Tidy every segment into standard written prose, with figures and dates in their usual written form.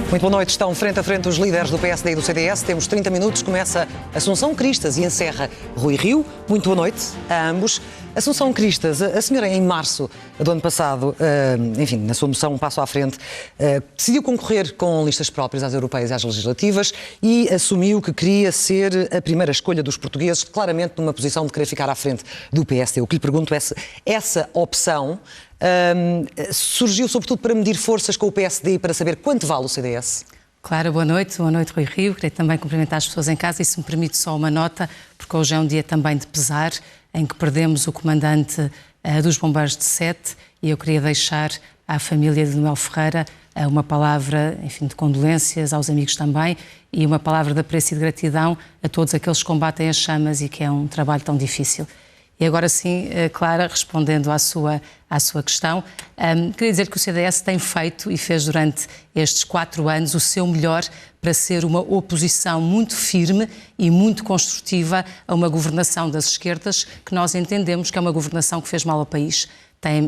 Muito boa noite. Estão frente a frente os líderes do PSD e do CDS. Temos 30 minutos. Começa Assunção Cristas e encerra Rui Rio. Muito boa noite a ambos. Assunção Cristas, a senhora em março do ano passado, enfim, na sua moção um passo à frente, decidiu concorrer com listas próprias às europeias e às legislativas e assumiu que queria ser a primeira escolha dos portugueses, claramente numa posição de querer ficar à frente do PSD. O que lhe pergunto é se essa opção surgiu sobretudo para medir forças com o PSD e para saber quanto vale o CDS? Clara, boa noite Rui Rio. Queria também cumprimentar as pessoas em casa e, se me permite, só uma nota, porque hoje é um dia também de pesar, em que perdemos o comandante dos bombeiros de Sete, e eu queria deixar à família de Noel Ferreira uma palavra, enfim, de condolências, aos amigos também, e uma palavra de apreço e de gratidão a todos aqueles que combatem as chamas e que é um trabalho tão difícil. E agora sim, Clara, respondendo à sua questão, queria dizer que o CDS tem feito e fez durante estes 4 anos o seu melhor para ser uma oposição muito firme e muito construtiva a uma governação das esquerdas que nós entendemos que é uma governação que fez mal ao país.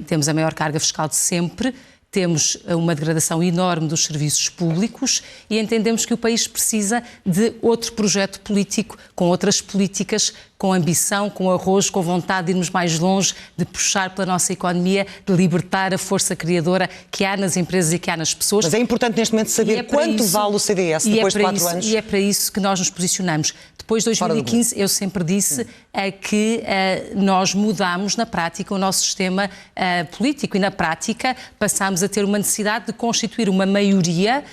Temos a maior carga fiscal de sempre, temos uma degradação enorme dos serviços públicos e entendemos que o país precisa de outro projeto político, com outras políticas, com ambição, com arrojo, com vontade de irmos mais longe, de puxar pela nossa economia, de libertar a força criadora que há nas empresas e que há nas pessoas. Mas é importante neste momento saber quanto vale o CDS depois de 4 anos. E é para isso que nós nos posicionamos. Depois de 2015, eu sempre disse que nós mudámos na prática o nosso sistema político e na prática passámos a ter uma necessidade de constituir uma maioria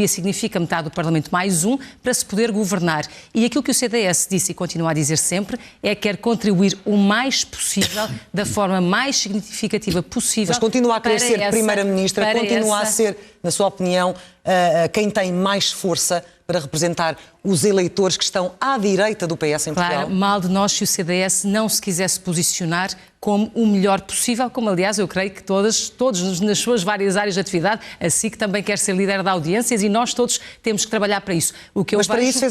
significa metade do Parlamento mais um, para se poder governar. E aquilo que o CDS disse e continua a dizer sempre é que quer contribuir o mais possível, da forma mais significativa possível. Mas continua a querer ser Primeira-Ministra, continua a ser, na sua opinião, quem tem mais força para representar os eleitores que estão à direita do PS em Portugal? Claro, mal de nós se o CDS não se quisesse posicionar como o melhor possível, como aliás eu creio que todos nas suas várias áreas de atividade, a SIC também quer ser líder de audiências e nós todos temos que trabalhar para isso. Mas para isso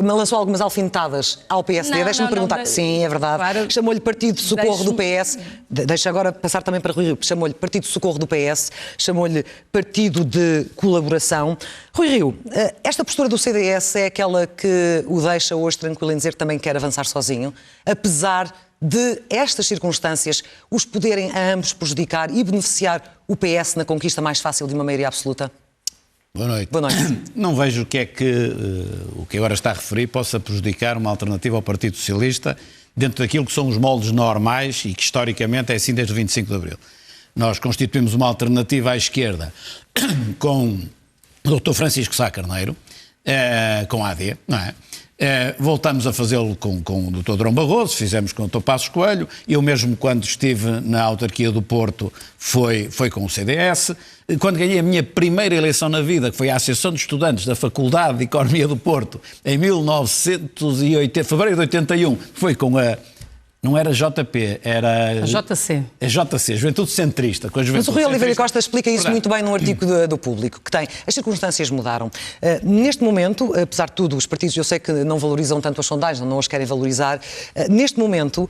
lançou algumas alfinetadas ao PSD, deixa-me perguntar. Sim, é verdade. Claro. Chamou-lhe Partido de Socorro do PS, deixa agora passar também para Rui Rio, chamou-lhe Partido de Socorro do PS, chamou-lhe Partido de Colaboração. Rui Rio, esta postura do CDS é aquela que o deixa hoje tranquilo em dizer que também quer avançar sozinho, apesar de estas circunstâncias os poderem a ambos prejudicar e beneficiar o PS na conquista mais fácil de uma maioria absoluta? Boa noite. Boa noite. Não vejo o que é que o que agora está a referir possa prejudicar uma alternativa ao Partido Socialista dentro daquilo que são os moldes normais e que historicamente é assim desde o 25 de Abril. Nós constituímos uma alternativa à esquerda com o Dr. Francisco Sá Carneiro, com a AD, não é? Voltamos a fazê-lo com o Dr. Durão Barroso, fizemos com o Dr. Passos Coelho, eu mesmo quando estive na autarquia do Porto foi com o CDS. Quando ganhei a minha primeira eleição na vida, que foi à Associação de Estudantes da Faculdade de Economia do Porto, em fevereiro de 81, foi com a... Não era JP, era... A JC. A JC, Juventude Centrista. Com a Juventude Mas o Rui Oliveira Centrista. Costa explica isso muito bem num artigo do Público, que tem. As circunstâncias mudaram. Neste momento, apesar de tudo, os partidos, eu sei que não valorizam tanto as sondagens, não as querem valorizar. Neste momento,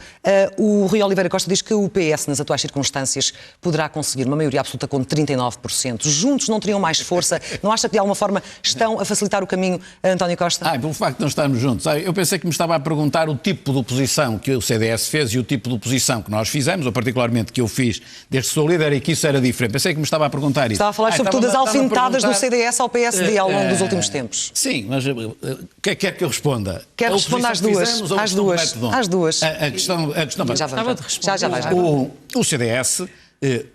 o Rui Oliveira Costa diz que o PS, nas atuais circunstâncias, poderá conseguir uma maioria absoluta com 39%. Juntos não teriam mais força? Não acha que, de alguma forma, estão a facilitar o caminho a António Costa? Pelo facto de não estarmos juntos. Eu pensei que me estava a perguntar o tipo de oposição que o CDS fez e o tipo de oposição que nós fizemos, ou particularmente que eu fiz desde que sou líder, e que isso era diferente. Pensei que me estava a perguntar isso. Estava a falar sobretudo das alfinetadas do CDS ao PSD ao longo dos últimos tempos. Sim, mas quer que eu responda? Quer responder às duas. Às duas. A questão Já vais. O CDS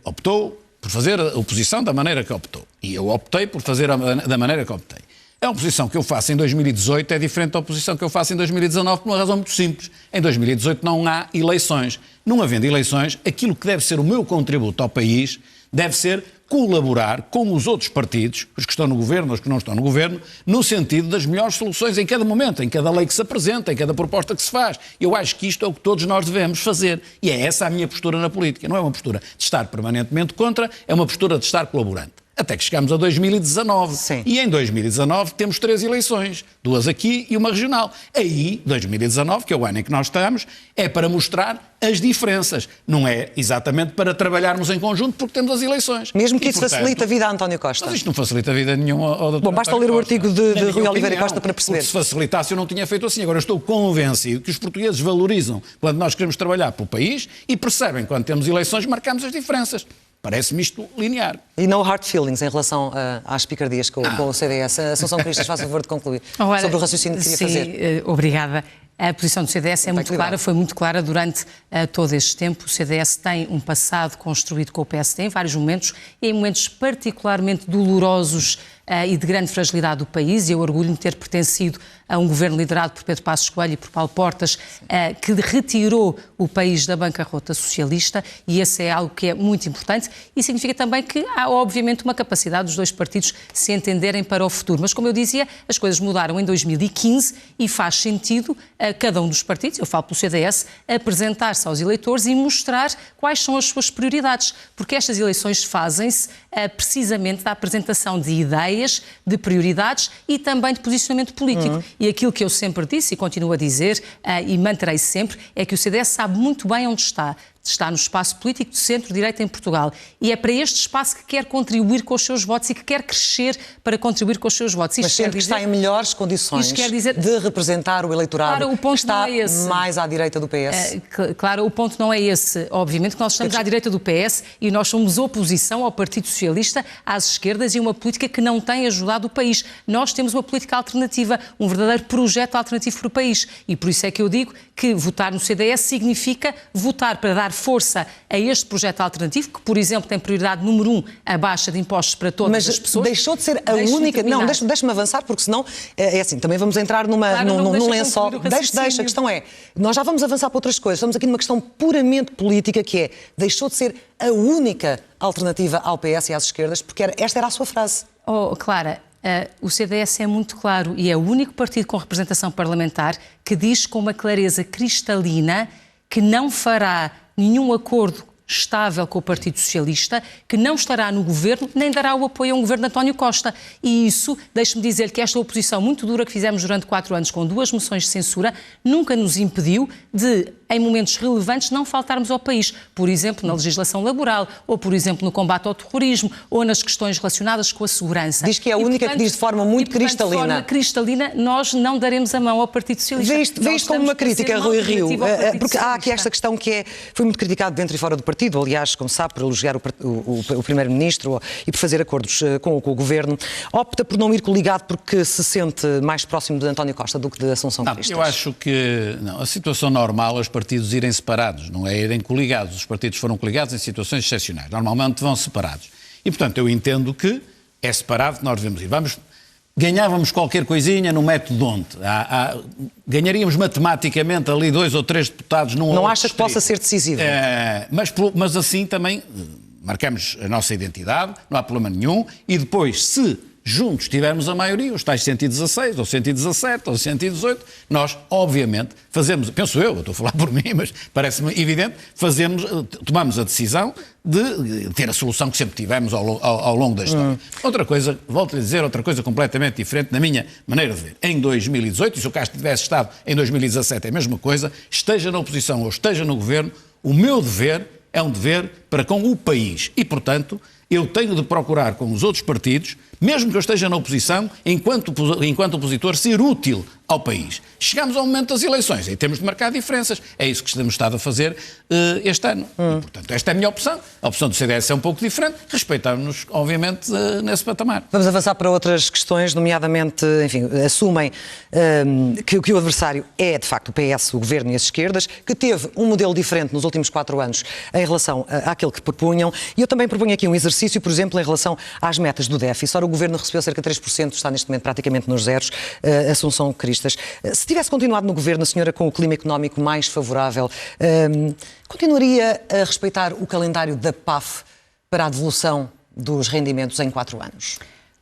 optou por fazer a oposição da maneira que optou. E eu optei por fazer da maneira que optei. A oposição que eu faço em 2018 é diferente da oposição que eu faço em 2019 por uma razão muito simples. Em 2018 não há eleições. Não havendo eleições, aquilo que deve ser o meu contributo ao país deve ser colaborar com os outros partidos, os que estão no governo, os que não estão no governo, no sentido das melhores soluções em cada momento, em cada lei que se apresenta, em cada proposta que se faz. Eu acho que isto é o que todos nós devemos fazer. E é essa a minha postura na política. Não é uma postura de estar permanentemente contra, é uma postura de estar colaborante. até que chegamos a 2019. Sim. E em 2019 temos 3 eleições, 2 aqui e uma regional. Aí, 2019, que é o ano em que nós estamos, é para mostrar as diferenças. Não é exatamente para trabalharmos em conjunto porque temos as eleições. Mesmo que E, isso portanto, facilite a vida a António Costa. Mas isto não facilita a vida nenhuma ao Dr. Bom, basta António ler o Costa. artigo de Na minha Rui Oliveira opinião, Costa para perceber. Porque se facilitasse eu não tinha feito assim. Agora eu estou convencido que os portugueses valorizam quando nós queremos trabalhar pelo país e percebem quando temos eleições marcamos as diferenças. Parece-me isto linear. E no hard feelings em relação às picardias com o CDS. A Assunção Cristas, faz favor de concluir Ora, sobre o raciocínio que queria fazer. Obrigada. A posição do CDS é muito clara, foi muito clara durante todo este tempo. O CDS tem um passado construído com o PSD em vários momentos, e em momentos particularmente dolorosos e de grande fragilidade do país, e eu orgulho-me de ter pertencido a um governo liderado por Pedro Passos Coelho e por Paulo Portas, que retirou o país da bancarrota socialista, e esse é algo que é muito importante, e significa também que há, obviamente, uma capacidade dos dois partidos se entenderem para o futuro. Mas, como eu dizia, as coisas mudaram em 2015 e faz sentido cada um dos partidos, eu falo pelo CDS, apresentar-se aos eleitores e mostrar quais são as suas prioridades, porque estas eleições fazem-se precisamente da apresentação de ideias, de prioridades e também de posicionamento político. E aquilo que eu sempre disse e continuo a dizer, e manterei sempre, é que o CDS sabe muito bem onde está. Está no espaço político de centro-direita em Portugal. E é para este espaço que quer contribuir com os seus votos e que quer crescer para contribuir com os seus votos. Mas sempre que está em melhores condições de representar o eleitorado, claro, o ponto que está não é esse. Mais à direita do PS. Claro, o ponto não é esse. Obviamente que nós estamos à direita do PS e nós somos oposição ao Partido Socialista, às esquerdas, e uma política que não tem ajudado o país. Nós temos uma política alternativa, um verdadeiro projeto alternativo para o país. E por isso é que eu digo que votar no CDS significa votar para dar força a este projeto alternativo, que, por exemplo, tem prioridade número 1, a baixa de impostos para todas as pessoas. Mas deixou de ser a única... Não, deixa-me avançar, porque senão, é assim, também vamos entrar num lençol. Deixa, a questão é, nós já vamos avançar para outras coisas, estamos aqui numa questão puramente política, que é, deixou de ser a única alternativa ao PS e às esquerdas, porque esta era a sua frase. Oh, Clara, o CDS é muito claro e é o único partido com representação parlamentar que diz com uma clareza cristalina que não fará nenhum acordo estável com o Partido Socialista, que não estará no governo, nem dará o apoio a um governo de António Costa. E isso, deixe-me dizer que esta oposição muito dura que fizemos durante 4 anos, com 2 moções de censura, nunca nos impediu de, em momentos relevantes, não faltarmos ao país. Por exemplo, na legislação laboral, ou, por exemplo, no combate ao terrorismo, ou nas questões relacionadas com a segurança. Diz que é a única que diz de forma muito cristalina. De forma cristalina, nós não daremos a mão ao Partido Socialista. Vê isto como uma crítica, Rui Rio, porque há aqui esta questão que foi muito criticada dentro e fora do partido, aliás, como sabe, por elogiar o Primeiro-Ministro e por fazer acordos com o Governo. Opta por não ir coligado porque se sente mais próximo de António Costa do que de Assunção Cristas? Eu acho que a situação normal é os partidos irem separados, não é irem coligados. Os partidos foram coligados em situações excepcionais. Normalmente vão separados. E, portanto, eu entendo que é separado que nós devemos ir. Ganhávamos qualquer coisinha no método onde? Ganharíamos matematicamente ali 2 ou 3 deputados num Não acha que possa ser decisivo? Mas assim também marcamos a nossa identidade, não há problema nenhum, e depois, se juntos tivermos a maioria, os tais 116, ou 117, ou 118, nós, obviamente, fazemos, penso eu estou a falar por mim, mas parece-me evidente, tomamos a decisão de ter a solução que sempre tivemos ao longo da história. Outra coisa, volto-lhe a dizer, outra coisa completamente diferente na minha maneira de ver. Em 2018, e se o Castro tivesse estado em 2017 é a mesma coisa, esteja na oposição ou esteja no governo, o meu dever é um dever para com o país. E, portanto, eu tenho de procurar com os outros partidos, mesmo que eu esteja na oposição, enquanto opositor, ser útil ao país. Chegamos ao momento das eleições, aí temos de marcar diferenças. É isso que temos estado a fazer este ano. E, portanto, esta é a minha opção. A opção do CDS é um pouco diferente. Respeitamos-nos, obviamente, nesse patamar. Vamos avançar para outras questões, nomeadamente, enfim, assumem que o adversário é, de facto, o PS, o Governo e as esquerdas, que teve um modelo diferente nos últimos 4 anos em relação àquele que propunham. E eu também proponho aqui um exercício, por exemplo, em relação às metas do déficit. Ora, o Governo recebeu cerca de 3%, está neste momento praticamente nos zeros, Assunção Cristas. Se tivesse continuado no Governo, a senhora, com o clima económico mais favorável, continuaria a respeitar o calendário da PAF para a devolução dos rendimentos em 4 anos?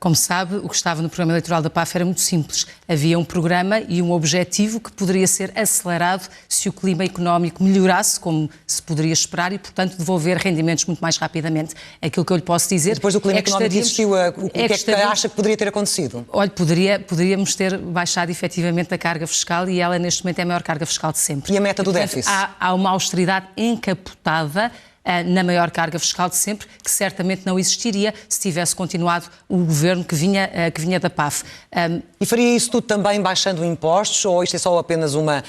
Como sabe, o que estava no programa eleitoral da PAF era muito simples. Havia um programa e um objetivo que poderia ser acelerado se o clima económico melhorasse, como se poderia esperar, e, portanto, devolver rendimentos muito mais rapidamente. Aquilo que eu lhe posso dizer... Depois do clima económico existiu, o que é que acha que poderia ter acontecido? Olha, poderíamos ter baixado efetivamente a carga fiscal e ela, neste momento, é a maior carga fiscal de sempre. E a meta do déficit? Há uma austeridade encapotada na maior carga fiscal de sempre, que certamente não existiria se tivesse continuado o governo que vinha da PAF. E faria isso tudo também baixando impostos, ou isto é só apenas uma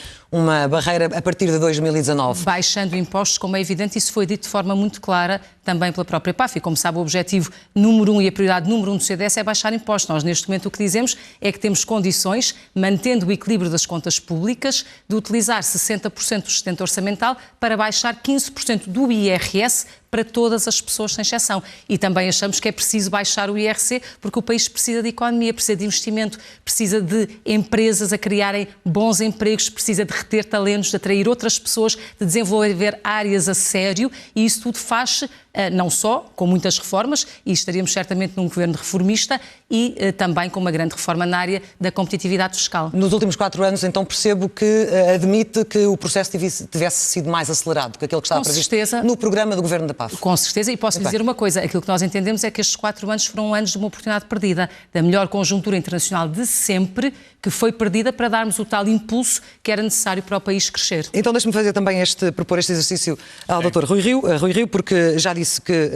barreira a partir de 2019? Baixando impostos, como é evidente, isso foi dito de forma muito clara também pela própria PAF. E, como sabe, o objetivo número 1 e a prioridade número 1 do CDS é baixar impostos. Nós, neste momento, o que dizemos é que temos condições, mantendo o equilíbrio das contas públicas, de utilizar 60% do sustento orçamental para baixar 15% do IRS para todas as pessoas, sem exceção. E também achamos que é preciso baixar o IRC, porque o país precisa de economia, precisa de investimento, precisa de empresas a criarem bons empregos, precisa de reter talentos, de atrair outras pessoas, de desenvolver áreas a sério, e isso tudo faz não só com muitas reformas, e estaríamos certamente num governo reformista, e também com uma grande reforma na área da competitividade fiscal. Nos últimos 4 anos, então, percebo que admite que o processo tivesse sido mais acelerado que aquele que estava previsto no programa do governo da PAF. Com certeza, e posso lhe dizer uma coisa, aquilo que nós entendemos é que estes 4 anos foram anos de uma oportunidade perdida, da melhor conjuntura internacional de sempre, que foi perdida para darmos o tal impulso que era necessário para o país crescer. Então deixe-me fazer também propor este exercício ao Dr. Rui Rio, porque já disse que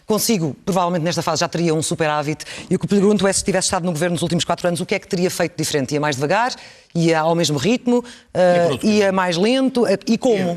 consigo, provavelmente nesta fase já teria um superávit, e o que pergunto é, se tivesse estado no governo nos últimos 4 anos, o que é que teria feito diferente? Ia mais devagar? Ia ao mesmo ritmo? Ia mais lento? E como?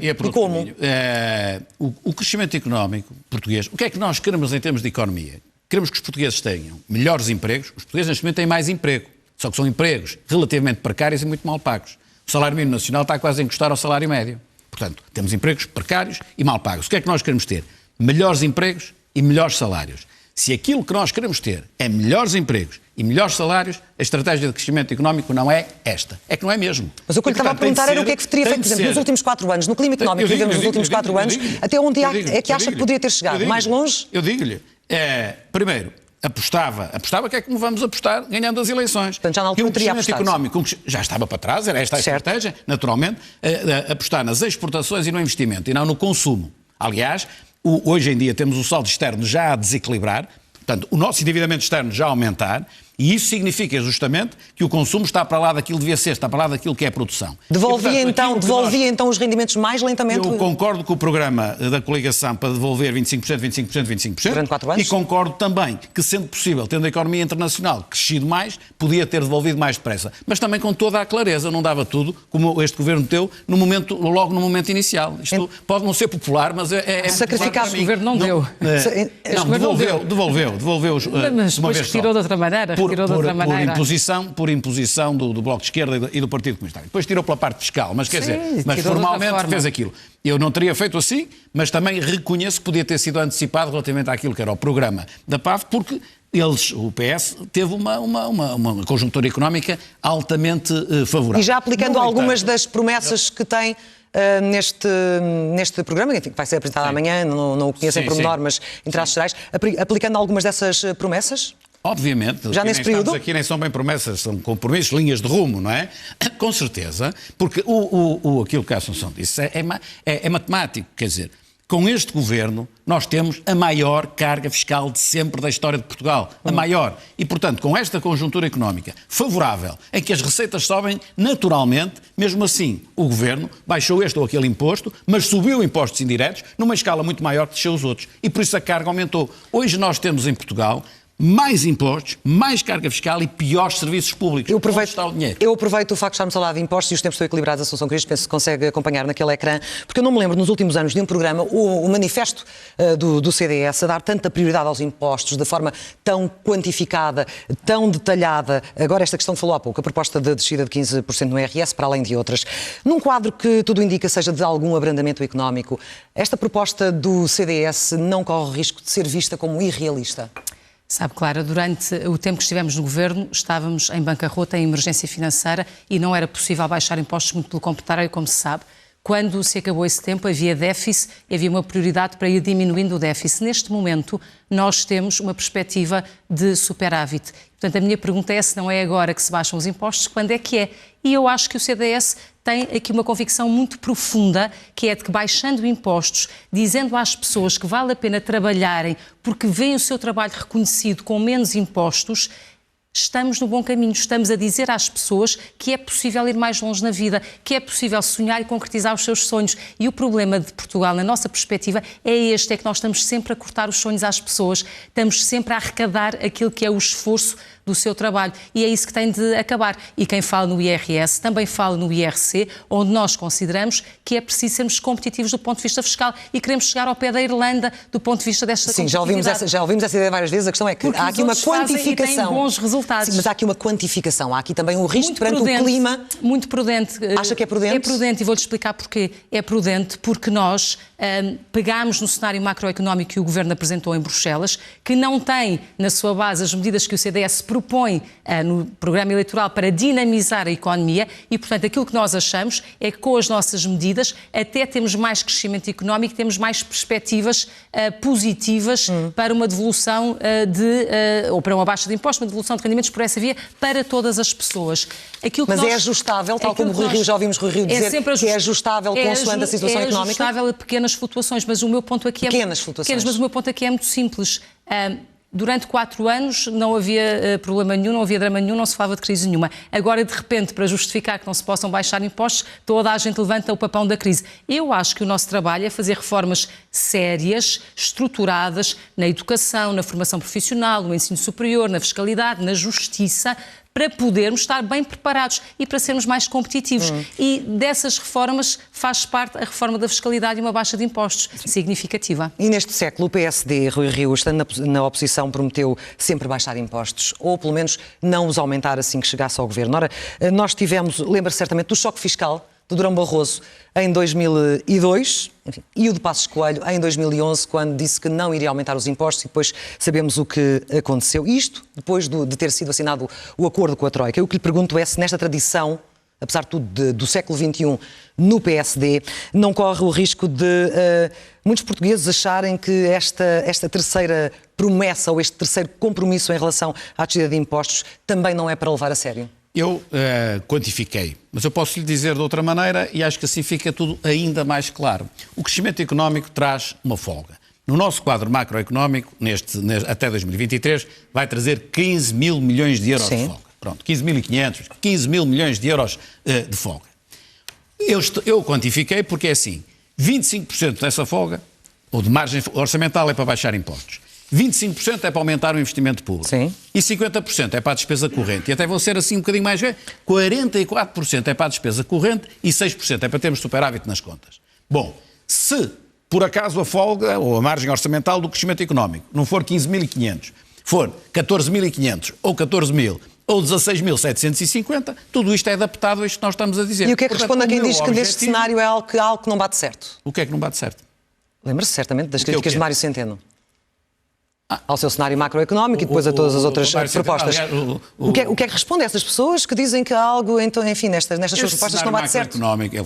O crescimento económico português, o que é que nós queremos em termos de economia? Queremos que os portugueses tenham melhores empregos. Os portugueses neste momento têm mais emprego, só que são empregos relativamente precários e muito mal pagos. O salário mínimo nacional está quase a encostar ao salário médio. Portanto, temos empregos precários e mal pagos. O que é que nós queremos ter? Melhores empregos e melhores salários. Se aquilo que nós queremos ter é melhores empregos e melhores salários, a estratégia de crescimento económico não é esta. É que não é mesmo. Mas o que eu lhe estava a perguntar era o que é que teria feito, por exemplo, nos últimos 4 anos, no clima económico que vivemos nos últimos 4 anos, até onde é que acha que poderia ter chegado? Mais longe? Eu digo-lhe. Primeiro, apostava que é como vamos apostar ganhando as eleições. Portanto, já na altura teria apostado. Económico já estava para trás, era esta a estratégia, naturalmente, apostar nas exportações e no investimento, e não no consumo. Aliás, hoje em dia temos o saldo externo já a desequilibrar, portanto, o nosso endividamento externo já a aumentar, e isso significa justamente que o consumo está para lá daquilo que devia ser, está para lá daquilo que é a produção. Devolvia então os rendimentos mais lentamente? Eu concordo com o programa da coligação para devolver 25%, durante 4 anos? E concordo também que, sendo possível, tendo a economia internacional crescido mais, podia ter devolvido mais depressa. Mas também com toda a clareza, não dava tudo, como este governo deu, logo no momento inicial. Isto pode não ser popular, mas é sacrificar. O governo não deu. Devolveu mas depois retirou de outra maneira. Por imposição do Bloco de Esquerda e do Partido Comunista. Depois tirou pela parte fiscal, mas quer dizer, mas formalmente fez aquilo. Eu não teria feito assim, mas também reconheço que podia ter sido antecipado relativamente àquilo que era o programa da PAF, porque o PS, teve uma conjuntura económica altamente favorável. E já aplicando algumas das promessas que tem neste programa, enfim, que vai ser apresentado amanhã, não o conheço em pormenor, mas em traços gerais, aplicando algumas dessas promessas? Obviamente, já nesse período? Aqui nem são bem promessas, são compromissos, linhas de rumo, não é? Com certeza, porque aquilo que a Assunção disse é matemático, quer dizer, com este governo nós temos a maior carga fiscal de sempre da história de Portugal, a maior. E, portanto, com esta conjuntura económica favorável, em que as receitas sobem naturalmente, mesmo assim o governo baixou este ou aquele imposto, mas subiu impostos indiretos numa escala muito maior que desceu os outros. E por isso a carga aumentou. Hoje nós temos em Portugal mais impostos, mais carga fiscal e piores serviços públicos. Onde está o dinheiro? Eu aproveito o facto de estarmos a falar de impostos e os tempos estão equilibrados, a Assunção Cristas, penso que consegue acompanhar naquele ecrã, porque eu não me lembro nos últimos anos de um programa, o manifesto do CDS, a dar tanta prioridade aos impostos, de forma tão quantificada, tão detalhada. Agora esta questão que falou há pouco, a proposta de descida de 15% no IRS, para além de outras. Num quadro que tudo indica seja de algum abrandamento económico, esta proposta do CDS não corre risco de ser vista como irrealista? Sabe, Clara, durante o tempo que estivemos no governo, estávamos em bancarrota, em emergência financeira, e não era possível baixar impostos, muito pelo contrário, como se sabe. Quando se acabou esse tempo, havia déficit e havia uma prioridade para ir diminuindo o déficit. Neste momento, nós temos uma perspectiva de superávit. Portanto, a minha pergunta é se não é agora que se baixam os impostos, quando é que é? E eu acho que o CDS tem aqui uma convicção muito profunda, que é de que baixando impostos, dizendo às pessoas que vale a pena trabalharem porque veem o seu trabalho reconhecido com menos impostos, estamos no bom caminho, estamos a dizer às pessoas que é possível ir mais longe na vida, que é possível sonhar e concretizar os seus sonhos. E o problema de Portugal, na nossa perspectiva, é que nós estamos sempre a cortar os sonhos às pessoas, estamos sempre a arrecadar aquilo que é o esforço do seu trabalho. E é isso que tem de acabar. E quem fala no IRS também fala no IRC, onde nós consideramos que é preciso sermos competitivos do ponto de vista fiscal e queremos chegar ao pé da Irlanda do ponto de vista desta competitividade. Sim, já ouvimos essa ideia várias vezes. A questão é que há aqui uma quantificação. E têm bons resultados. Sim, mas há aqui uma quantificação. Há aqui também um risco perante o clima. Muito prudente. Acha que é prudente? É prudente e vou-lhe explicar porquê. É prudente porque nós pegámos no cenário macroeconómico que o Governo apresentou em Bruxelas, que não tem na sua base as medidas que o CDS propõe no programa eleitoral para dinamizar a economia e, portanto, aquilo que nós achamos é que com as nossas medidas até temos mais crescimento económico, temos mais perspectivas positivas para uma devolução ou para uma baixa de impostos, uma devolução de rendimentos por essa via para todas as pessoas. Mas é ajustável, tal como Rui Rio, já ouvimos Rui Rio dizer que é ajustável consoante a situação económica? É ajustável a pequenas flutuações, mas o meu ponto aqui mas o meu ponto aqui é muito simples. Durante 4 anos não havia problema nenhum, não havia drama nenhum, não se falava de crise nenhuma. Agora, de repente, para justificar que não se possam baixar impostos, toda a gente levanta o papão da crise. Eu acho que o nosso trabalho é fazer reformas sérias, estruturadas, na educação, na formação profissional, no ensino superior, na fiscalidade, na justiça, para podermos estar bem preparados e para sermos mais competitivos. E dessas reformas faz parte a reforma da fiscalidade e uma baixa de impostos significativa. E neste século o PSD, Rui Rio, estando na oposição, prometeu sempre baixar impostos, ou pelo menos não os aumentar assim que chegasse ao governo. Ora, nós tivemos, lembra-se certamente, do choque fiscal do Durão Barroso em 2002, enfim, e o de Passos Coelho em 2011, quando disse que não iria aumentar os impostos e depois sabemos o que aconteceu. Isto depois de ter sido assinado o acordo com a Troika. O que lhe pergunto é se nesta tradição, apesar de tudo, do século XXI, no PSD, não corre o risco de muitos portugueses acharem que esta terceira promessa ou este terceiro compromisso em relação à descida de impostos também não é para levar a sério? Eu quantifiquei, mas eu posso lhe dizer de outra maneira e acho que assim fica tudo ainda mais claro. O crescimento económico traz uma folga. No nosso quadro macroeconómico, até 2023, vai trazer 15 mil milhões de euros de folga. Pronto, 15.500, 15 mil milhões de euros de folga. Eu quantifiquei porque é assim, 25% dessa folga, ou de margem orçamental, é para baixar impostos. 25% é para aumentar o investimento público. Sim. E 50% é para a despesa corrente. E até vão ser assim um bocadinho mais... 44% é para a despesa corrente e 6% é para termos superávit nas contas. Bom, se por acaso a folga ou a margem orçamental do crescimento económico não for 15.500, for 14.500 ou 14.000 ou 16.750, tudo isto é adaptado a isto que nós estamos a dizer. E o que é que responde a quem diz que neste cenário é algo que não bate certo? O que é que não bate certo? Lembra-se certamente das críticas de Mário Centeno. Ao seu cenário macroeconómico e depois a todas as outras propostas. O que é que responde a essas pessoas que dizem que há algo, então, enfim, nestas suas propostas que não bate certo? Ele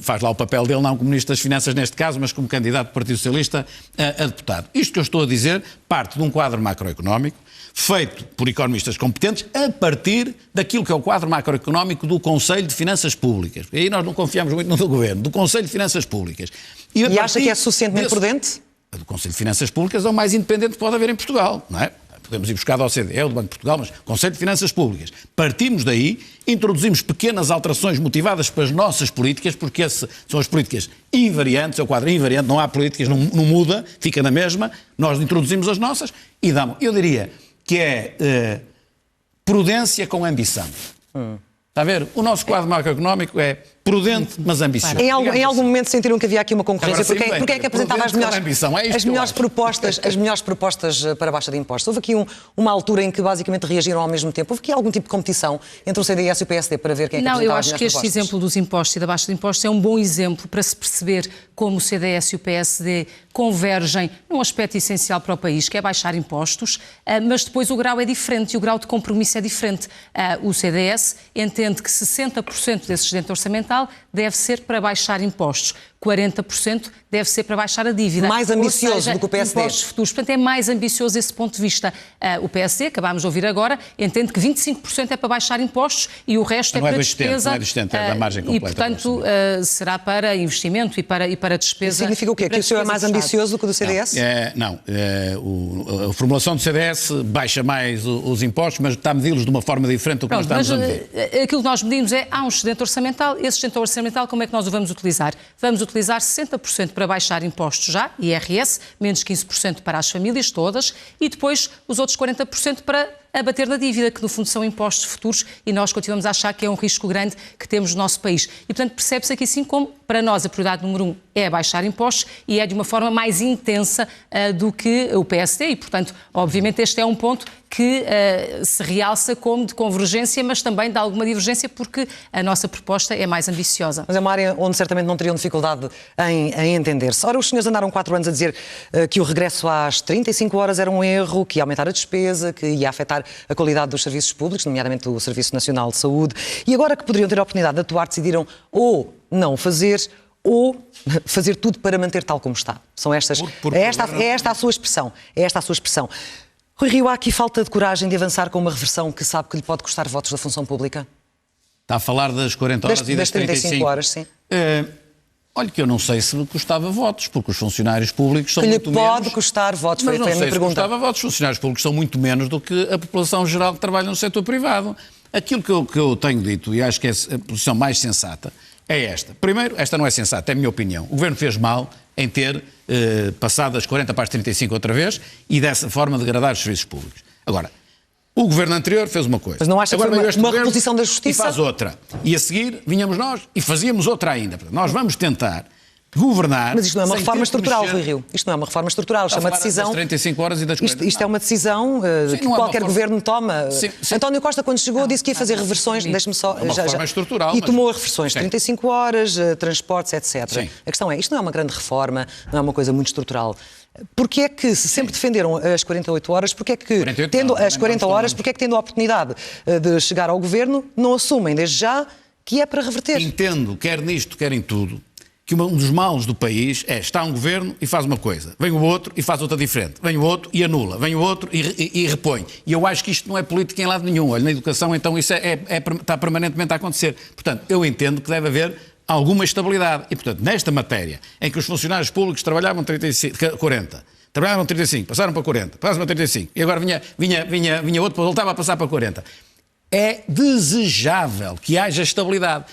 faz lá o papel dele, não como Ministro das Finanças neste caso, mas como candidato do Partido Socialista a deputado. Isto que eu estou a dizer parte de um quadro macroeconómico feito por economistas competentes a partir daquilo que é o quadro macroeconómico do Conselho de Finanças Públicas. E aí nós não confiamos muito no do Governo, do Conselho de Finanças Públicas. E acha que é suficientemente prudente? O Conselho de Finanças Públicas é o mais independente que pode haver em Portugal, não é? Podemos ir buscar da OCDE, do Banco de Portugal, mas Conselho de Finanças Públicas. Partimos daí, introduzimos pequenas alterações motivadas pelas nossas políticas, porque essas são as políticas invariantes, é o quadro invariante, não há políticas, não muda, fica na mesma, nós introduzimos as nossas e damos. Eu diria que é prudência com ambição. Está a ver? O nosso quadro macroeconómico é prudente, mas ambicioso. Em algum momento sentiram que havia aqui uma concorrência? Porque é que apresentava as melhores propostas para a baixa de impostos? Houve aqui uma altura em que basicamente reagiram ao mesmo tempo. Houve aqui algum tipo de competição entre o CDS e o PSD para ver quem é que apresentava as melhores propostas? Não, eu acho que este exemplo dos impostos e da baixa de impostos é um bom exemplo para se perceber como o CDS e o PSD convergem num aspecto essencial para o país, que é baixar impostos, mas depois o grau é diferente e o grau de compromisso é diferente. O CDS entende que 60% desse excedente orçamental orçamental deve ser para baixar impostos. 40% deve ser para baixar a dívida. Mais ambicioso, ou seja, do que o PSD. Impostos futuros. Portanto, é mais ambicioso desse ponto de vista. O PSD, acabámos de ouvir agora, entende que 25% é para baixar impostos e o resto é para despesa. Não é do estente, é da margem completa. E, portanto, será para investimento e para despesa. Isso significa o quê? Que o senhor é mais ambicioso do que o do CDS? A formulação do CDS baixa mais os impostos, mas está a medi-los de uma forma diferente do que nós estamos a medir. Aquilo que nós medimos há um excedente orçamental. Esse excedente orçamental, como é que nós o vamos utilizar? Vamos utilizar 60% para baixar impostos já, IRS, menos 15% para as famílias todas, e depois os outros 40% para abater na dívida, que no fundo são impostos futuros, e nós continuamos a achar que é um risco grande que temos no nosso país. E portanto percebe-se aqui sim como, para nós, a prioridade número 1 é baixar impostos e é de uma forma mais intensa do que o PSD, e portanto, obviamente este é um ponto que se realça como de convergência, mas também de alguma divergência, porque a nossa proposta é mais ambiciosa. Mas é uma área onde certamente não teriam dificuldade em entender-se. Ora, os senhores andaram 4 anos a dizer que o regresso às 35 horas era um erro, que ia aumentar a despesa, que ia afetar a qualidade dos serviços públicos, nomeadamente o Serviço Nacional de Saúde, e agora que poderiam ter a oportunidade de atuar, decidiram ou não fazer, ou fazer tudo para manter tal como está. São estas, é esta a sua expressão. É esta a sua expressão. Rui Rio, há aqui falta de coragem de avançar com uma reversão que sabe que lhe pode custar votos da função pública? Está a falar das 40 horas e das 35 horas, sim. Olha, que eu não sei se me custava votos, porque os funcionários públicos são muito menos... Que lhe pode custar votos, foi a minha pergunta. Não custava votos. Os funcionários públicos são muito menos do que a população geral que trabalha no setor privado. Aquilo que eu tenho dito, e acho que é a posição mais sensata, é esta. Primeiro, esta não é sensata, é a minha opinião. O Governo fez mal em ter passado das 40 para as 35 outra vez e dessa forma degradar os serviços públicos. Agora, o Governo anterior fez uma coisa. Mas não acha que foi uma reposição da Justiça? E faz outra. E a seguir vinhamos nós e fazíamos outra ainda. Portanto, nós vamos tentar governar... Mas isto não é uma reforma estrutural, Rui Rio. Isto não é uma reforma estrutural, chama decisão... Das 35 horas e das 40. Isto é uma decisão que qualquer governo toma. Sim. António Costa, quando chegou, disse que ia fazer reversões, deixe-me só... É uma reforma estrutural. E tomou as reversões, Sim. 35 horas, transportes, etc. Sim. A questão é, isto não é uma grande reforma, não é uma coisa muito estrutural. Porquê é que, se sempre defenderam as 48 horas, porquê é que, tendo as 40 horas, porquê é que tendo a oportunidade de chegar ao governo, não assumem desde já que é para reverter? Entendo, quer nisto, quer em tudo, que um dos males do país é está um governo e faz uma coisa, vem o outro e faz outra diferente, vem o outro e anula, vem o outro e repõe. E eu acho que isto não é política em lado nenhum. Olha, na educação, então, isso está permanentemente a acontecer. Portanto, eu entendo que deve haver alguma estabilidade. E, portanto, nesta matéria, em que os funcionários públicos trabalhavam 40, trabalhavam 35, passaram para 40, passaram para 35, e agora vinha outro, voltava a passar para 40. É desejável que haja estabilidade.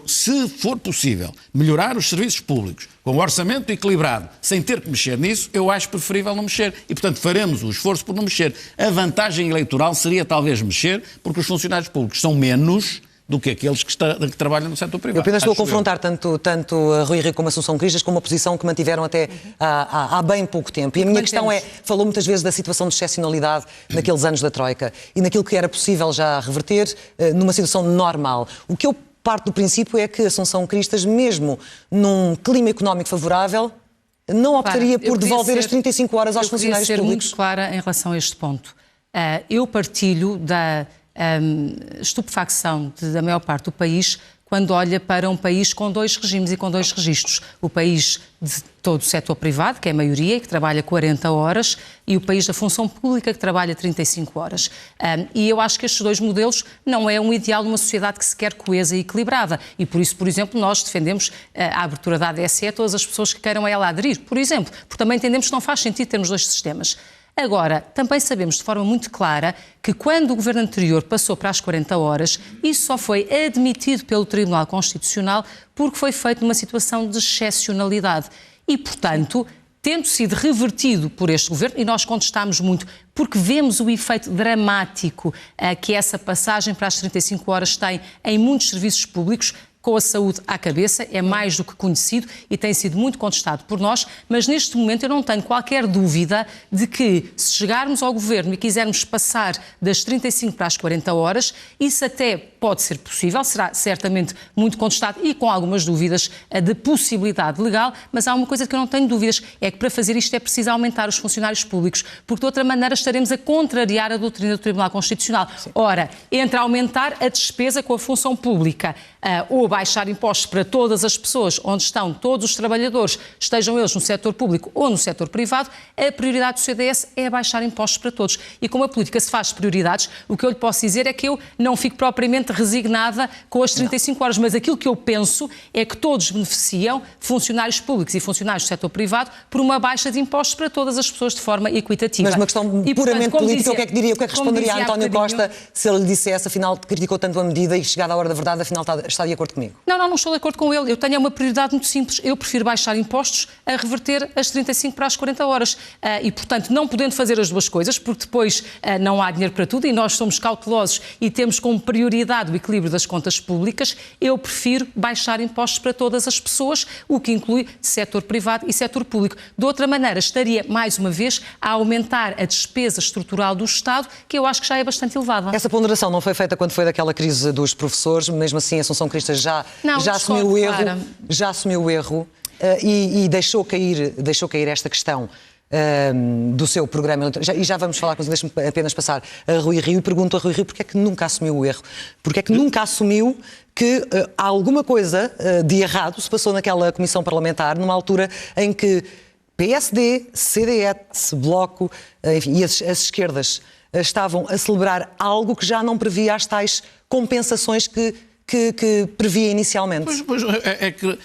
Se for possível melhorar os serviços públicos com o orçamento equilibrado, sem ter que mexer nisso, eu acho preferível não mexer. E, portanto, faremos o esforço por não mexer. A vantagem eleitoral seria talvez mexer, porque os funcionários públicos são menos do que aqueles que trabalham no setor privado. Eu apenas estou a confrontar tanto a Rui Rio como a Assunção Cristas com uma posição que mantiveram até há bem pouco tempo. E a minha questão é, falou muitas vezes da situação de excepcionalidade naqueles anos da Troika e naquilo que era possível já reverter numa situação normal. O que eu parto do princípio é que a Assunção Cristas, mesmo num clima económico favorável, não optaria por devolver as 35 horas aos funcionários públicos. Eu queria ser muito clara em relação a este ponto. Eu partilho da estupefacção da maior parte do país quando olha para um país com 2 regimes e com 2 registros. O país de todo o setor privado, que é a maioria, que trabalha 40 horas, e o país da função pública, que trabalha 35 horas. E eu acho que estes 2 modelos não é um ideal numa sociedade que se quer coesa e equilibrada. E por isso, por exemplo, nós defendemos a abertura da ADSE a todas as pessoas que queiram a ela aderir, por exemplo, porque também entendemos que não faz sentido termos 2 sistemas. Agora, também sabemos de forma muito clara que quando o governo anterior passou para as 40 horas, isso só foi admitido pelo Tribunal Constitucional porque foi feito numa situação de excepcionalidade. E, portanto, tendo sido revertido por este governo, e nós contestámos muito, porque vemos o efeito dramático que essa passagem para as 35 horas tem em muitos serviços públicos, com a saúde à cabeça, é mais do que conhecido e tem sido muito contestado por nós, mas neste momento eu não tenho qualquer dúvida de que, se chegarmos ao governo e quisermos passar das 35 para as 40 horas, isso até pode ser possível, será certamente muito contestado e com algumas dúvidas de possibilidade legal, mas há uma coisa que eu não tenho dúvidas, é que para fazer isto é preciso aumentar os funcionários públicos, porque de outra maneira estaremos a contrariar a doutrina do Tribunal Constitucional. Sim. Ora, entre aumentar a despesa com a função pública, ou baixar impostos para todas as pessoas, onde estão todos os trabalhadores, estejam eles no setor público ou no setor privado, a prioridade do CDS é baixar impostos para todos. E como a política se faz prioridades, o que eu lhe posso dizer é que eu não fico propriamente resignada com as 35 horas, mas aquilo que eu penso é que todos beneficiam, funcionários públicos e funcionários do setor privado, por uma baixa de impostos para todas as pessoas de forma equitativa. Mas uma questão puramente política, o que é que diria, o que é que responderia a António Costa se ele lhe dissesse, afinal, criticou tanto a medida e chegada a hora da verdade, afinal está de acordo comigo? Não estou de acordo com ele. Eu tenho uma prioridade muito simples. Eu prefiro baixar impostos a reverter as 35 para as 40 horas. E, portanto, não podendo fazer as duas coisas, porque depois não há dinheiro para tudo e nós somos cautelosos e temos como prioridade o equilíbrio das contas públicas, eu prefiro baixar impostos para todas as pessoas, o que inclui setor privado e setor público. De outra maneira, estaria, mais uma vez, a aumentar a despesa estrutural do Estado, que eu acho que já é bastante elevada. Essa ponderação não foi feita quando foi daquela crise dos professores, mesmo assim a Assunção Cristas já assumiu o erro, e deixou cair esta questão do seu programa, e já vamos falar, deixe-me apenas passar a Rui Rio e pergunto a Rui Rio porque é que nunca assumiu o erro, porque é que nunca assumiu que alguma coisa de errado se passou naquela comissão parlamentar, numa altura em que PSD, CDS, Bloco, enfim, e as esquerdas estavam a celebrar algo que já não previa as tais compensações que previa inicialmente. Pois é que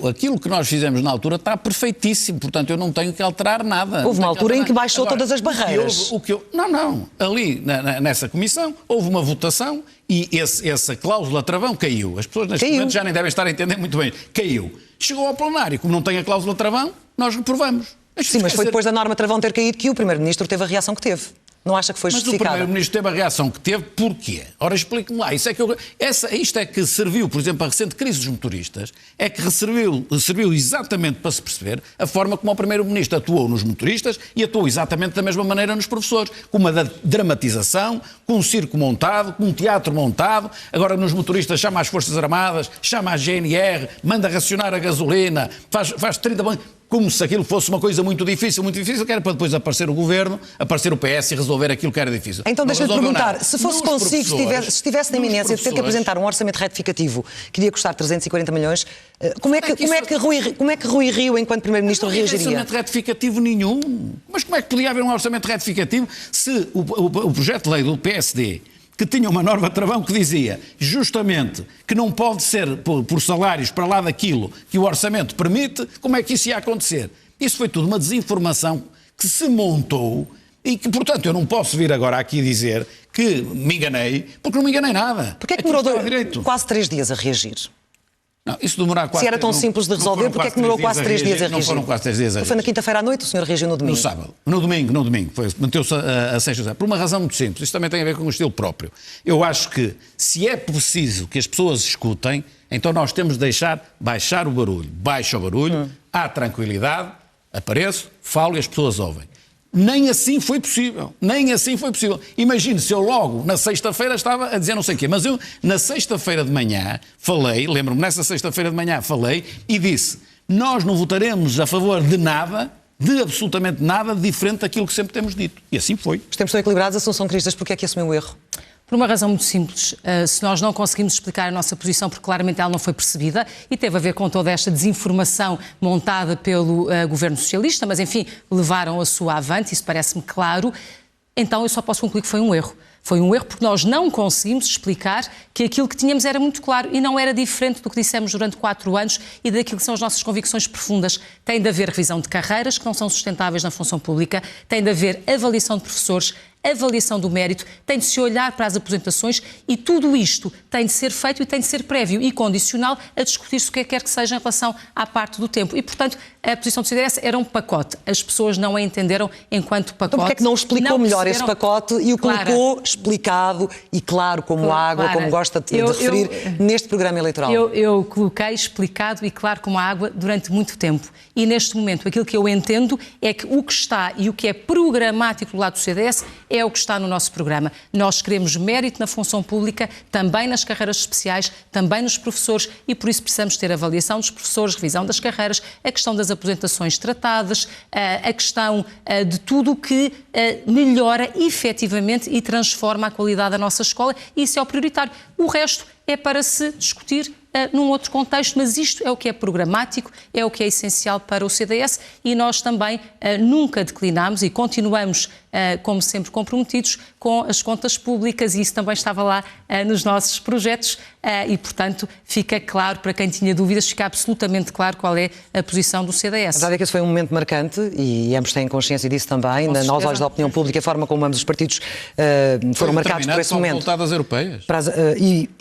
aquilo que nós fizemos na altura está perfeitíssimo, portanto eu não tenho que alterar nada. Houve uma altura em que baixou todas as barreiras. Não. Ali, nessa comissão, houve uma votação e essa cláusula travão caiu. As pessoas neste momento já nem devem estar a entender muito bem. Caiu. Chegou ao plenário, como não tem a cláusula travão, nós reprovamos. Sim, mas foi depois da norma travão ter caído que o Primeiro-Ministro teve a reação que teve. Não acha que foi justificada? Mas o Primeiro-Ministro teve a reação que teve, porquê? Ora, explique-me lá. Isto é que serviu, por exemplo, a recente crise dos motoristas, é que serviu exatamente para se perceber a forma como o Primeiro-Ministro atuou nos motoristas e atuou exatamente da mesma maneira nos professores, com uma dramatização, com um circo montado, com um teatro montado, agora nos motoristas chama as Forças Armadas, chama a GNR, manda racionar a gasolina, faz 30 bancos, como se aquilo fosse uma coisa muito difícil, que era para depois aparecer o Governo, aparecer o PS e resolver aquilo que era difícil. Então deixa-me perguntar, se fosse consigo, se estivesse na iminência de ter que apresentar um orçamento retificativo que iria custar 340 milhões, como é que Rui Rio, enquanto Primeiro-Ministro, reagiria? Não há orçamento retificativo nenhum. Mas como é que podia haver um orçamento retificativo se o projeto de lei do PSD, que tinha uma norma travão que dizia justamente que não pode ser por salários para lá daquilo que o orçamento permite, como é que isso ia acontecer? Isso foi tudo uma desinformação que se montou e que, portanto, eu não posso vir agora aqui dizer que me enganei, porque não me enganei nada. Porquê é que demorou quase 3 dias a reagir? Não, isso demorar quase... Se era tão simples de resolver, porque é que demorou quase 3 dias a reagir? Não foram quase 3 dias a reagir. Foi na quinta-feira à noite, o senhor reagiu no domingo? No sábado. No domingo. Manteve-se a sexta. Por uma razão muito simples. Isto também tem a ver com o estilo próprio. Eu acho que, se é preciso que as pessoas escutem, então nós temos de deixar baixar o barulho. Baixa o barulho, há tranquilidade, apareço, falo e as pessoas ouvem. Nem assim foi possível. Imagine se eu logo, na sexta-feira, estava a dizer não sei o quê, mas eu, na sexta-feira de manhã, falei, lembro-me, nessa sexta-feira de manhã, falei e disse, nós não votaremos a favor de nada, de absolutamente nada, diferente daquilo que sempre temos dito. E assim foi. Os tempos estão equilibrados, Assunção Cristas, porque é que assumiu o erro? Por uma razão muito simples. Se nós não conseguimos explicar a nossa posição, porque claramente ela não foi percebida, e teve a ver com toda esta desinformação montada pelo governo socialista, mas enfim, levaram a sua avante, isso parece-me claro, então eu só posso concluir que foi um erro. Foi um erro porque nós não conseguimos explicar que aquilo que tínhamos era muito claro e não era diferente do que dissemos durante 4 anos e daquilo que são as nossas convicções profundas. Tem de haver revisão de carreiras que não são sustentáveis na função pública, tem de haver avaliação de professores, avaliação do mérito, tem de se olhar para as aposentações e tudo isto tem de ser feito e tem de ser prévio e condicional a discutir-se o que quer que seja em relação à parte do tempo. E, portanto, a posição do CDS era um pacote. As pessoas não a entenderam enquanto pacote. Então porque é que não explicou melhor esse pacote e o colocou explicado e claro como água, como gosta de referir, neste programa eleitoral? Eu coloquei explicado e claro como água durante muito tempo. E neste momento aquilo que eu entendo é que o que está e o que é programático do lado do CDS é o que está no nosso programa. Nós queremos mérito na função pública, também nas carreiras especiais, também nos professores e por isso precisamos ter avaliação dos professores, revisão das carreiras, a questão das aposentações tratadas, a questão de tudo o que melhora efetivamente e transforma a qualidade da nossa escola e isso é o prioritário. O resto é para se discutir num outro contexto, mas isto é o que é programático, é o que é essencial para o CDS e nós também nunca declinamos e continuamos, como sempre, comprometidos com as contas públicas e isso também estava lá nos nossos projetos e, portanto, fica claro, para quem tinha dúvidas, fica absolutamente claro qual é a posição do CDS. A verdade é que esse foi um momento marcante e ambos têm consciência disso também, aos olhos da opinião pública, a forma como ambos os partidos foram marcados por esse momento. Resultados europeias.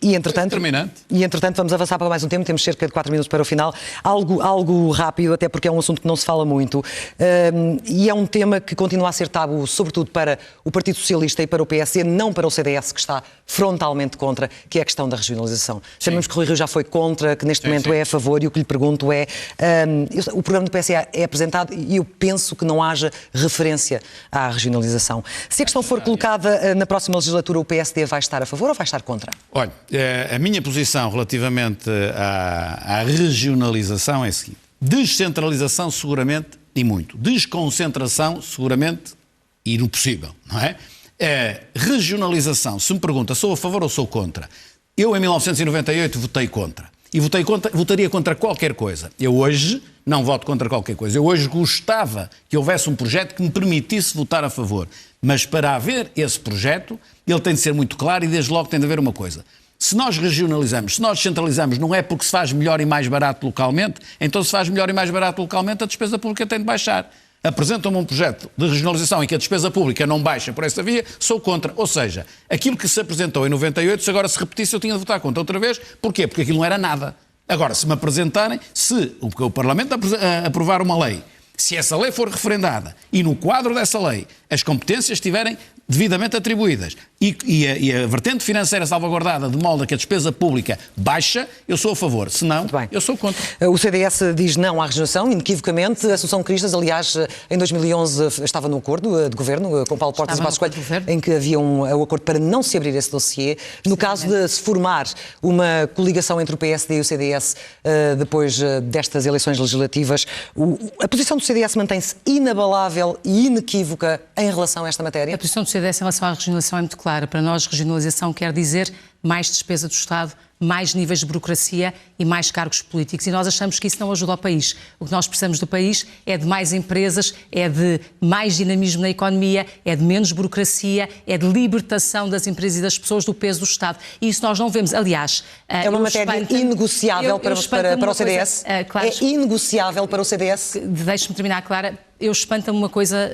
Entretanto, vamos avançar para mais um tempo, temos cerca de 4 minutos para o final. Algo rápido, até porque é um assunto que não se fala muito e é um tema que continua a ser tabu, sobretudo para o Partido Socialista e para o PSD, não para o CDS, que está frontalmente contra, que é a questão da regionalização. Sabemos que Rui Rio já foi contra, que neste momento é a favor, e o que lhe pergunto é, o programa do PSD é apresentado e eu penso que não haja referência à regionalização. Se a questão for colocada na próxima legislatura, o PSD vai estar a favor ou vai estar contra? Olha, a minha posição relativamente à regionalização é a seguinte: descentralização seguramente e muito, desconcentração seguramente e no possível, não é? Regionalização, se me pergunta, sou a favor ou sou contra? Eu, em 1998, votei contra. E votaria contra qualquer coisa. Eu hoje não voto contra qualquer coisa. Eu hoje gostava que houvesse um projeto que me permitisse votar a favor. Mas para haver esse projeto, ele tem de ser muito claro e desde logo tem de haver uma coisa. Se nós regionalizamos, se nós descentralizamos, não é porque se faz melhor e mais barato localmente, então se faz melhor e mais barato localmente, a despesa pública tem de baixar. Apresentam-me um projeto de regionalização em que a despesa pública não baixa por essa via, sou contra. Ou seja, aquilo que se apresentou em 98, se agora se repetisse, eu tinha de votar contra outra vez. Porquê? Porque aquilo não era nada. Agora, se me apresentarem, se o Parlamento aprovar uma lei, se essa lei for referendada e no quadro dessa lei as competências estiverem devidamente atribuídas e a vertente financeira salvaguardada de modo a que a despesa pública baixa, eu sou a favor. Se não, eu sou contra. O CDS diz não à regionalização, inequivocamente. A Assunção Cristas, aliás, em 2011 estava no acordo de governo com Paulo Portas e Passos Coelho, em que havia um acordo para não se abrir esse dossiê. No caso de se formar uma coligação entre o PSD e o CDS depois destas eleições legislativas, a posição do CDS mantém-se inabalável e inequívoca em relação a esta matéria? A posição do CDS em relação à regionalização é muito clara. Para nós, regionalização quer dizer mais despesa do Estado, mais níveis de burocracia e mais cargos políticos. E nós achamos que isso não ajuda ao país. O que nós precisamos do país é de mais empresas, é de mais dinamismo na economia, é de menos burocracia, é de libertação das empresas e das pessoas do peso do Estado. E isso nós não vemos. Aliás, é uma matéria inegociável para o CDS? Claro, é inegociável para o CDS? Deixe-me terminar, Clara. Eu espanto-me uma coisa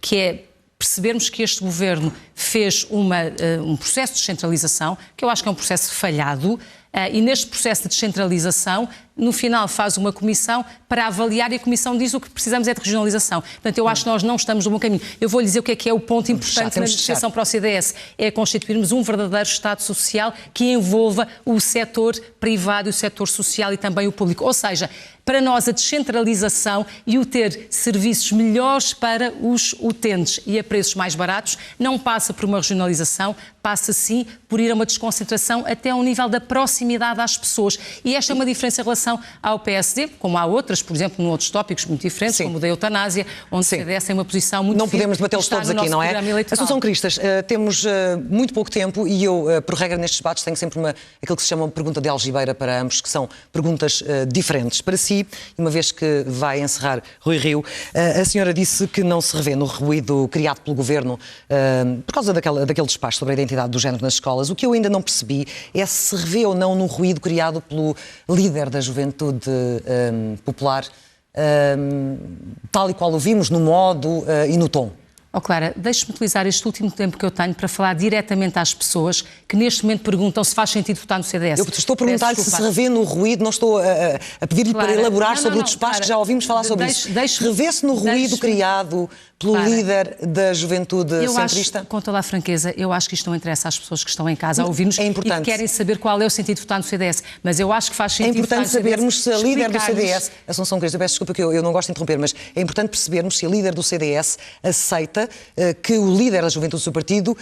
que é percebermos que este governo fez um processo de descentralização, que eu acho que é um processo falhado, e neste processo de descentralização, no final faz uma comissão para avaliar e a comissão diz o que precisamos é de regionalização. Portanto, eu acho que nós não estamos no bom caminho. Eu vou lhe dizer o que é o ponto importante na negociação para o CDS. É constituirmos um verdadeiro Estado social que envolva o setor privado, o setor social e também o público. Ou seja, para nós a descentralização e o ter serviços melhores para os utentes e a preços mais baratos não passa por uma regionalização, passa sim por ir a uma desconcentração até ao nível da proximidade às pessoas. E esta é uma diferença em relação ao PSD, como há outras, por exemplo, em outros tópicos muito diferentes, como o da eutanásia, onde o CDS tem uma posição muito não podemos debatê-los todos aqui, não é? Assunção Cristas, temos muito pouco tempo e eu, por regra, nestes debates tenho sempre aquilo que se chama uma pergunta de algibeira para ambos, que são perguntas diferentes. Para si, uma vez que vai encerrar Rui Rio, a senhora disse que não se revê no ruído criado pelo Governo por causa daquele despacho sobre a identidade do género nas escolas. O que eu ainda não percebi é se revê ou não no ruído criado pelo líder da juventude popular, tal e qual o vimos, no modo e no tom. Clara, deixe-me utilizar este último tempo que eu tenho para falar diretamente às pessoas que neste momento perguntam se faz sentido votar no CDS. Eu estou a perguntar-lhe se revê no ruído, não estou a pedir-lhe para elaborar sobre o despacho, que já ouvimos falar sobre isso. Revê-se no ruído criado pelo líder da juventude centrista? Com toda a franqueza, eu acho que isto não interessa às pessoas que estão em casa a ouvir-nos e que querem saber qual é o sentido de votar no CDS. Mas eu acho que faz sentido. É importante sabermos se a líder do CDS, Assunção Cristas, peço desculpa que eu não gosto de interromper, mas é importante percebermos se a líder do CDS aceita que o líder da juventude do seu partido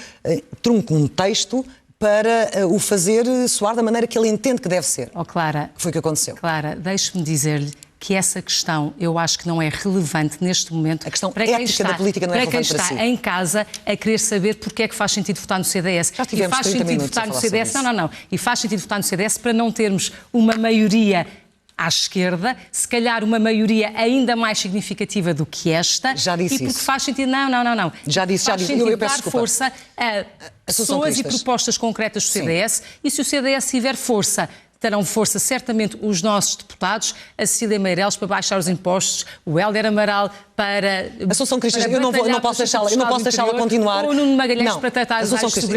trunque um texto para o fazer soar da maneira que ele entende que deve ser. Clara, que foi o que aconteceu. Clara, deixe-me dizer-lhe que essa questão eu acho que não é relevante neste momento. A questão para quem ética está, da política não é para quem relevante para está si. em casa a querer saber porque é que faz sentido votar no CDS. Já tivemos e faz 30 sentido minutos votar a no falar CDS. sobre Não. E faz sentido votar no CDS para não termos uma maioria à esquerda, se calhar uma maioria ainda mais significativa do que esta. Já disse e porque isso. faz sentido... Não. Já disse. Faz sentido Eu peço dar desculpa. força a pessoas e propostas concretas do CDS. E se o CDS tiver força, terão força certamente os nossos deputados, a Cecília Meireles para baixar os impostos, o Hélder Amaral para... Assunção Cristas, eu não posso deixá-la continuar. Ou o Nuno Magalhães não, para tratar as Assunção Cristas,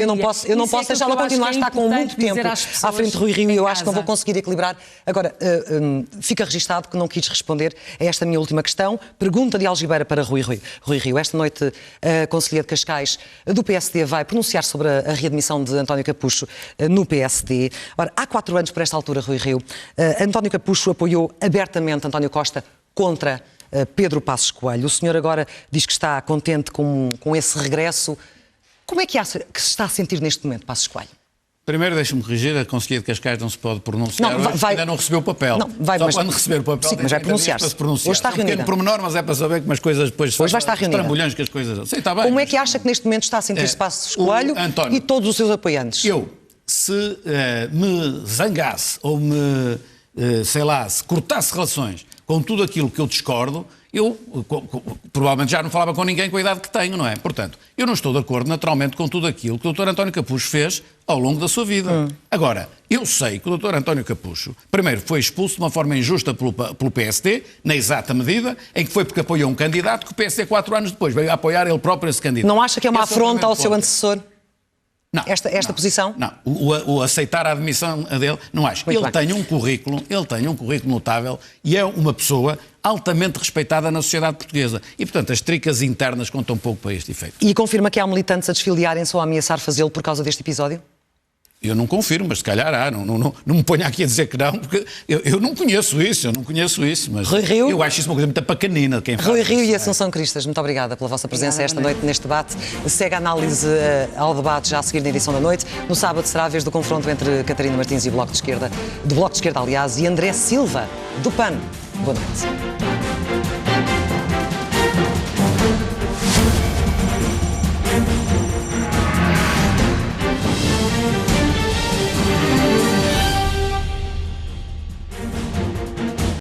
eu não posso deixá-la continuar, está com muito tempo à frente de Rui Rio e eu acho que não vou conseguir equilibrar. Agora, fica registado que não quis responder a esta minha última questão. Pergunta de Algibeira para Rui Rio. Esta noite, a Conselheira de Cascais do PSD vai pronunciar sobre a readmissão de António Capucho no PSD. Ora, há 4 anos, por esta altura, Rui Rio, António Capucho apoiou abertamente António Costa contra Pedro Passos Coelho. O senhor agora diz que está contente com esse regresso. Como é que acha que se está a sentir neste momento, Passos Coelho? Primeiro, deixe-me corrigir, a Conselheira de Cascais não se pode pronunciar, ainda não recebeu o papel. Quando receber o papel, sim, mas vai pronunciar-se. Hoje está reunida. É um pequeno pormenor, mas é para saber como as coisas depois... Hoje vai estar reunida. Os trambolhões que as coisas... Sim, está bem. Como é que acha que neste momento está a sentir-se Passos Coelho e todos os seus apoiantes? Se me zangasse ou se cortasse relações com tudo aquilo que eu discordo, eu provavelmente já não falava com ninguém com a idade que tenho, não é? Portanto, eu não estou de acordo naturalmente com tudo aquilo que o Dr. António Capucho fez ao longo da sua vida. Agora, eu sei que o Dr. António Capucho, primeiro, foi expulso de uma forma injusta pelo PSD, na exata medida, em que foi porque apoiou um candidato que o PSD 4 anos depois veio a apoiar ele próprio esse candidato. Não acha que é uma afronta ao seu antecessor? Não, esta posição? Não, o aceitar a admissão dele, não acho. Ele tem um currículo notável e é uma pessoa altamente respeitada na sociedade portuguesa. E, portanto, as tricas internas contam pouco para este efeito. E confirma que há militantes a desfiliarem-se ou a ameaçar fazê-lo por causa deste episódio? Eu não confirmo, mas se calhar há. Não me ponha aqui a dizer que não, porque eu não conheço isso, mas Rui Rio, eu acho isso uma coisa muito pequenina de quem faz. Rui Rio e Assunção Cristas, muito obrigada pela vossa presença esta noite neste debate. Segue a análise ao debate já a seguir na edição da noite. No sábado será a vez do confronto entre Catarina Martins e do Bloco de Esquerda, aliás, e André Silva, do PAN. Boa noite.